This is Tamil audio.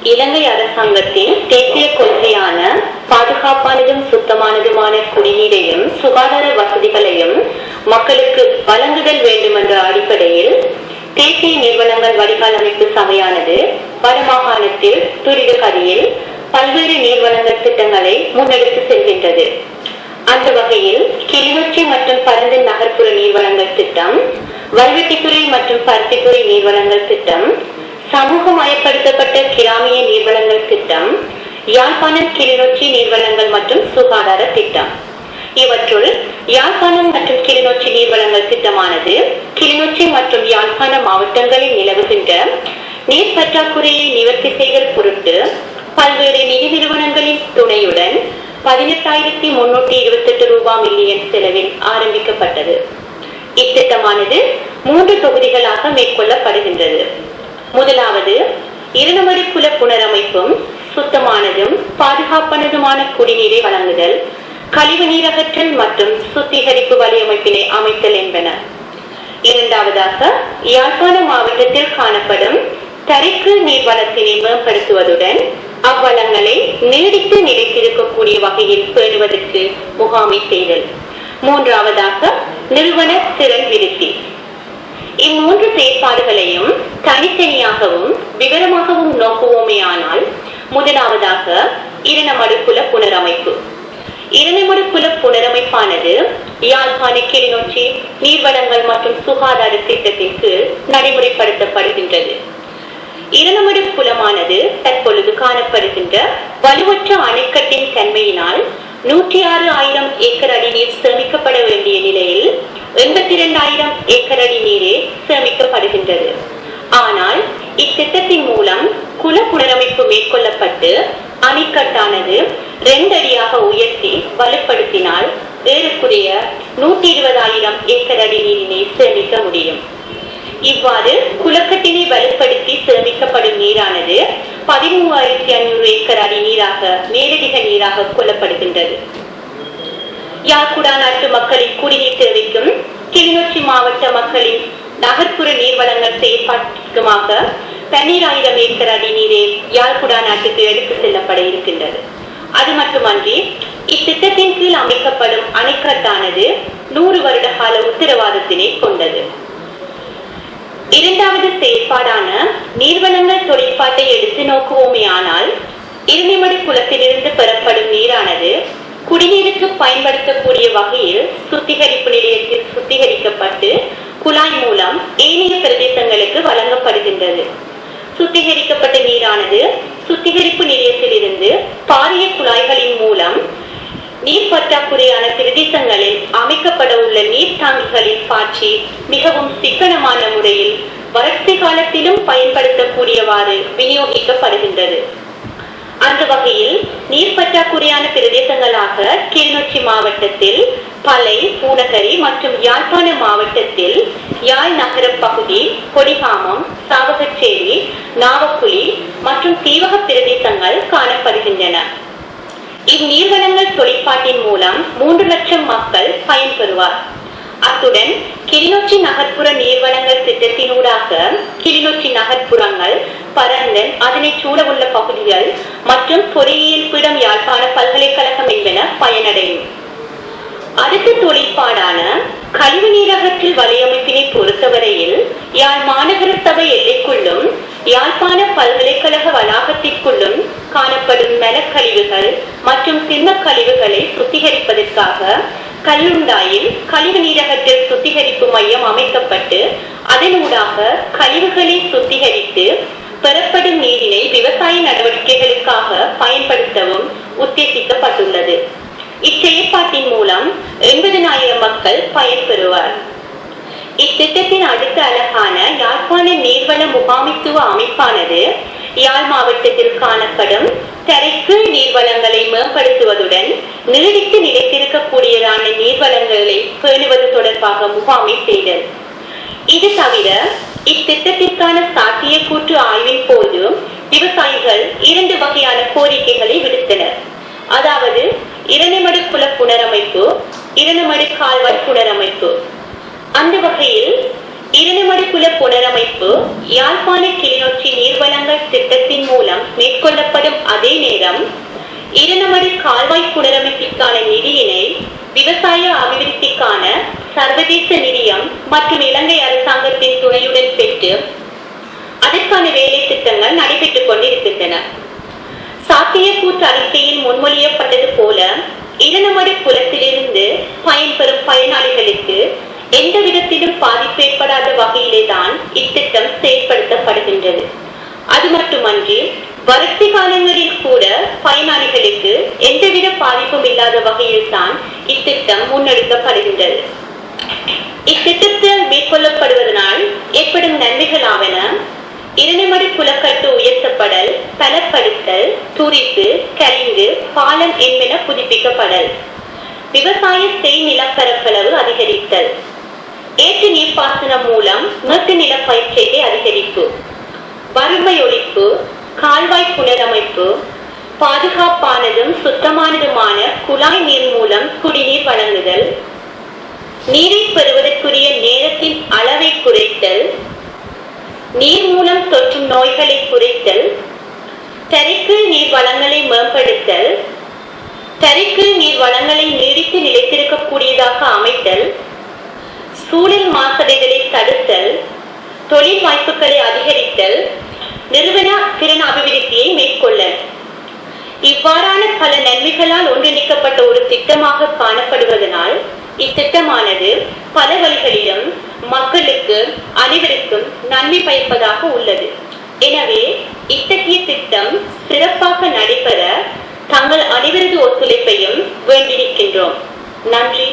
இலங்கை அரசாங்கத்தின் தேசிய கொள்கையான பாதுகாப்பானதும் சுத்தமானதுமான குடிநீரையும் சுகாதார வசதிகளையும் மக்களுக்கு வழங்குதல் வேண்டும் என்ற அடிப்படையில் தேசிய நீர்வளங்கள் வடிகால் அமைப்பு சபையானது வடமாகாணத்தில் துரித கதியில் பல்வேறு நீர்வளங்கள் திட்டங்களை முன்னெடுத்து செல்கின்றது. அந்த வகையில் கிளிநொச்சி மற்றும் பரந்தன் நகர்ப்புற நீர்வளங்கள் திட்டம், வல்வெட்டித்துறை மற்றும் பருத்தித்துறை நீர்வளங்கள் திட்டம், சமூகமயப்படுத்தப்பட்ட கிராமிய நீர்வளங்கள் திட்டம், யாழ்ப்பாணம் கிளிநொச்சி நீர்வளங்கள் மற்றும் சுகாதார திட்டம். இவற்றுள் யாழ்ப்பாணம் மற்றும் கிளிநொச்சி நீர்வளங்கள் திட்டமானது கிளிநொச்சி மற்றும் யாழ்ப்பாண மாவட்டங்களில் நிலவுகின்ற நீர் பற்றாக்குறையை நிவர்த்தி செய்தல் பொருட்டு பல்வேறு நிதி நிறுவனங்களின் துணையுடன் 18,328 ரூபாய் மில்லியன் செலவில் ஆரம்பிக்கப்பட்டது. இத்திட்டமானது 3 தொகுதிகளாக மேற்கொள்ளப்படுகின்றது. முதலாவது, இரணமடு குல புனரமைப்பும் சுத்தமானதும் பாதுகாப்பானதுமான குடிநீரை வழங்குதல், கழிவு நீரகற்றல் மற்றும் சுத்திகரிப்பு வலையமைப்பினை அமைத்தல் என்பன. இரண்டாவதாக, யாழ்ப்பாண மாவட்டத்தில் காணப்படும் தரைக்கு நீர் வளத்தினை மேம்படுத்துவதுடன் அவ்வளங்களை நீடித்து நிலைத்திருக்கக்கூடிய வகையில் பேணுவதற்கு முகாமை செய்தல். மூன்றாவதாக, நிறுவன திறன் விருத்தி. இம்மூன்று செயற்பாடுகளையும் தனித்தனியாகவும் விவரமாகவும் நோக்குவோமே ஆனால், முதலாவதாக இரணமடு குல புனரமைப்பு. இரணமடு குல புனரமைப்பானது யாழ்ப்பாண கிளிநொச்சி நீர்வளங்கள் மற்றும் சுகாதார திட்டத்தின் கீழ் நடைமுறைப்படுத்தப்படுகின்றது. இரணமடு குலமானது தற்பொழுது காணப்படுகின்ற வலுவற்ற அணைக்கட்டின் தன்மையினால் 106,000 ஏக்கர் அடி நீர் சேமிக்கப்பட வேண்டிய நிலையில் 82,000 ஏக்கர் அடி நீரே சேமிக்கப்படுகின்றது. ஆனால் இத்திட்டத்தின் மூலம் குல புனரமைப்பு மேற்கொள்ளப்பட்டு அணைக்கட்டானது 2 அடியாக உயர்த்தி வலுப்படுத்தினால் ஏறக்குறைய 120,000 ஏக்கர் அடி நீரினை சேமிக்க முடியும். இவ்வாறு குளக்கட்டினை வலுப்படுத்தி சேமிக்கப்படும் நீரானது 13,500 ஏக்கர் அடி நீராக மேலதிக நீராக கொள்ளப்படுகின்றது. யாழ்குடா நாட்டு மக்களின் குடிநீர் தேவைக்கும் கிளிநொச்சி மாவட்ட மக்களின் நகர்ப்புற நீர்வளங்கள் செயற்பாட்டுக்குமாக 12,000 ஏக்கர் அடி நீரே யாழ்குடா நாட்டுக்கு எடுத்து செல்லப்பட இருக்கின்றது. அது மட்டுமன்றி இத்திட்டத்தின் கீழ் அமைக்கப்படும் அணைக்கட்டானது 100 வருட கால உத்தரவாதத்தினை கொண்டது. இரண்டாவது செயற்பாடான நீர்வளங்கள் தொழிற்பாட்டை எடுத்து நோக்குவோமே ஆனால், இரணமடு குளத்திலிருந்து பெறப்படும் நீரானது குடிநீருக்கு பயன்படுத்தக்கூடிய வகையில் சுத்திகரிப்பு நிலையத்தில் சுத்திகரிக்கப்பட்டு குழாய் மூலம் ஏனைய பிரதேசங்களுக்கு வழங்கப்படுகின்றது. சுத்திகரிக்கப்பட்ட நீரானது சுத்திகரிப்பு நிலையத்தில் இருந்து பாரிய குழாய்களின் மூலம் நீர் பற்றாக்குறையான பிரதேசங்களில் அமைக்கப்பட உள்ள நீர் தாங்கிகளில் பாய்ச்சி மிகவும் சிக்கனமான முறையில் வறட்சி காலத்திலும் பயன்படுத்தக்கூடியவாறு விநியோகிக்கப்படுகின்றது. அந்த வகையில் நீர் பற்றாக்குறையான பிரதேசங்களாக கிளிநொச்சி மாவட்டத்தில் பளை, பூநகரி மற்றும் யாழ்ப்பாண மாவட்டத்தில் யாழ் நகர பகுதி, கொடிகாமம், சாவகச்சேரி, நாவக்குழி மற்றும் தீவக பிரதேசங்கள் காணப்படுகின்றன. இந்நீர்வளங்கள் தொழிற்பாட்டின் மூலம் 3 லட்சம் மக்கள் பயன்பெறுவார். அத்துடன் கிளிநொச்சி நகர்ப்புற நீர்வளங்கள் திட்டத்தினூடாக கிளிநொச்சி நகர்ப்புறங்கள், பரந்தன், அதனை சூழவுள்ள பகுதிகள் மற்றும் பொறியியல் பீடம் யாழ்ப்பாண பல்கலைக்கழகம் என்பன பயனடையும். அடுத்த தொழிற்பாடான கழிவு நீரகற்றல் வலையமைப்பினை பொறுத்தவரையில் யாழ் மாநகர சபை எல்லைக்குள்ளும் யாழ்ப்பாண பல்கலைக்கழக வளாகத்திற்குள்ளும் காணப்படும் மலக்கழிவுகள் மற்றும் திண்ம கழிவுகளை சுத்திகரிப்பதற்காக கல்லுண்டாயில் கழிவு நீரகற்றல் சுத்திகரிப்பு மையம் அமைக்கப்பட்டு அதனூடாக கழிவுகளை சுத்திகரித்து பெறப்படும் நீரினை விவசாய நடவடிக்கைகளுக்காக பயன்படுத்தவும் உத்தேசிக்கப்பட்டுள்ளது. இச்செயற்பாட்டின் மூலம் 80,000 மக்கள் பயன்பெறுவார். இத்திட்டத்தின் அடுத்த அலகான யாழ்ப்பாண நீர்வள முகாமைத்துவ அமைப்பானது யாழ் மாவட்டத்தில் காணப்படும் தரைக்கு நீர்வளங்களை மேம்படுத்துவதுடன் நீடித்து நிலைத்திருக்கக்கூடியதான நீர்வளங்களை பேணுவது தொடர்பாக முகாமை செய்தல். இது தவிர இத்திட்டத்திற்கான சாத்தியக்கூற்று ஆய்வின் போது விவசாயிகள் 2 வகையான கோரிக்கைகளை விடுத்தனர். அதாவது இரணமடு குல புனரமைப்பு, இரணமடு கால்வாய் புனரமைப்பு. அந்த வகையில் இரணிமடுக்குள புனரமைப்பு யாழ்ப்பாண கிளிநொச்சி நீர்வளங்கள் திட்டத்தின் மூலம் மேற்கொள்ளப்படும் அதே நேரம் இரணிமடு கால்வாய் புனரமைப்பிற்கான நிதியினை விவசாய அபிவிருத்திக்கான சர்வதேச நிதியம் மற்றும் இலங்கை அரசாங்கத்தின் துணையுடன் பெற்று அதற்கான வேலை திட்டங்கள் நடைபெற்றுக் கொண்டிருக்கின்றன. சாத்தியக்கூற்று அறிக்கையில் முன்மொழியப்பட்டது போல இரணிமடு குளத்திலிருந்து பயன்பெறும் பயனாளிகளுக்கு எந்த விதத்திலும் பாதிப்பு ஏற்படாத வகையிலே தான் இத்திட்டம் செயல்படுத்தப்படுகின்றது. அது மட்டுமன்றி வறட்சி காலங்களில் கூட பயனாளிகளுக்கு எந்தவித பாதிப்பும் இல்லாத வகையில் தான் இத்திட்டம் முன்னெடுக்கப்படுகின்றது. இத்திட்டத்தில் மேற்கொள்ளப்படுவதனால் ஏற்படும் நன்மைகளாவன இரணிமடு குளக்கட்டு உயர்த்தப்படல், பலப்படுத்தல், துரிப்பு, கலிங்கு, பாலம் என்பன புதுப்பிக்கப்படல், விவசாய செய் நிலப்பரப்பளவு அதிகரித்தல், ஏற்று நீர்ப்பாசனம் மூலம் மேற்கு நில பயிற்சியை அதிகரிப்பு, வறுமை ஒழிப்பு, கால்வாய் புனரமைப்பு, பாதுகாப்பானதும் சுத்தமானதுமான குழாய் நீர் மூலம் குடிநீர் வழங்குதல், நீரை பெறுவதற்குரிய நேரத்தின் அளவை குறைத்தல், நீர் மூலம் தொற்றும் நோய்களை குறைத்தல், தரைக்கீழ் நீர் வளங்களை மேம்படுத்தல், தரைக்கீழ் நீர் வளங்களை நீடித்து நிலைத்திருக்கக்கூடியதாக அமைத்தல், சூழல் மாசடைதலை தடுத்தல், தொழில் வாய்ப்புகளை அதிகரித்தல், நிறுவன திறன் அபிவிருத்தியை மேற்கொள்ளல். இவ்வாறான பல நன்மைகளால் ஒன்றிணைக்கப்பட்ட ஒரு திட்டமாக காணப்படுவதனால் இத்திட்டமானது பல வழிகளிலும் மக்களுக்கு அனைவருக்கும் நன்மை பயப்பதாக உள்ளது. எனவே இத்தகைய திட்டம் சிறப்பாக நடைபெற தங்கள் அனைவரது ஒத்துழைப்பையும் வேண்டியிருக்கின்றோம். நன்றி.